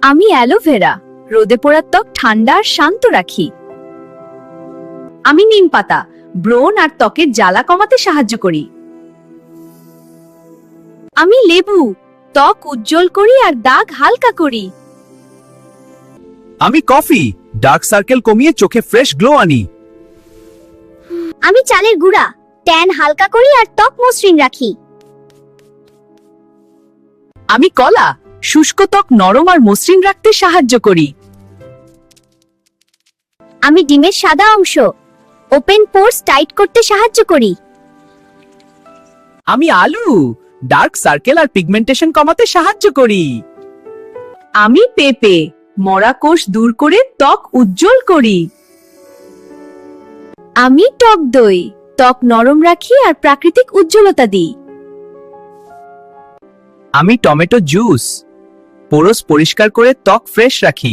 আমি অ্যালোভেরা, রোদে পোড়া ত্বক ঠান্ডা আর শান্ত রাখি। আমি নিম পাতা, ব্রণ আর ত্বকের জ্বালা কমাতে সাহায্য করি। আমি লেবু, ত্বক উজ্জ্বল করি আর দাগ হালকা করি। আমি কফি, ডার্ক সার্কেল কমিয়ে চোখে ফ্রেশ গ্লো আনি। আমি চালের গুঁড়া, ট্যান হালকা করি আর ত্বক মসৃণ রাখি। আমি কলা, শুষ্ক ত্বক নরম আর মসৃণ রাখতে সাহায্য করি। আমি ডিমের সাদা অংশ, ওপেন পোরস টাইট করতে সাহায্য করি। আমি আলু, ডার্ক সার্কেল আর পিগমেন্টেশন কমাতে সাহায্য করি। আমি পেঁপে, মরা কোষ দূর করে ত্বক উজ্জ্বল করি। আমি টক দই, ত্বক নরম রাখি আর প্রাকৃতিক উজ্জ্বলতা দিই। আমি টমেটো জুস, পোরস পরিষ্কার করে ত্বক ফ্রেশ রাখি।